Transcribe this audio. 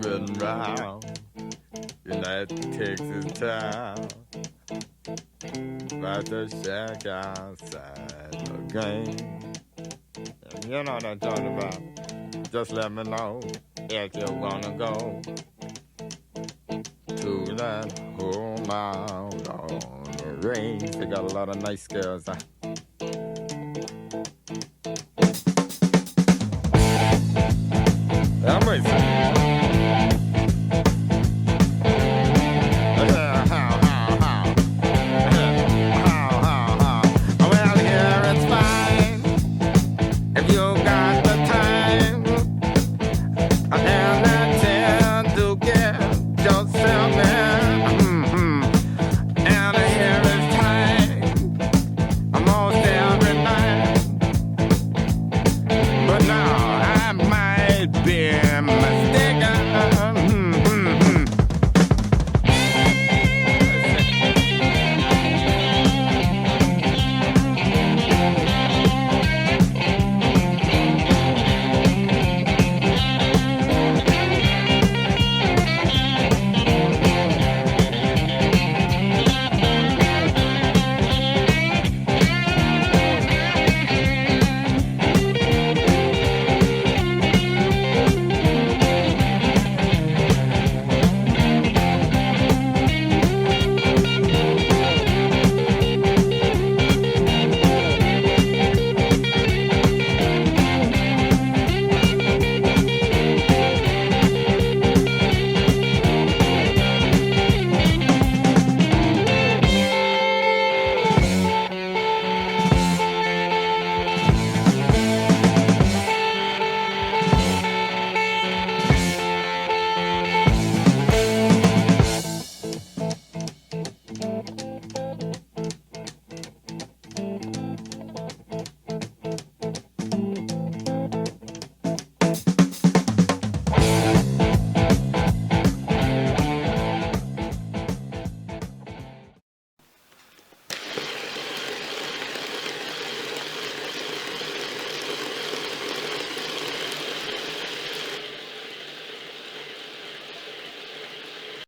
ridden round in that Texas town. About to shack outside the game. And you know what I'm talking about. Just let me know if you wanna go to that home out on the range. They got a lot of nice girls. Jamais, cette.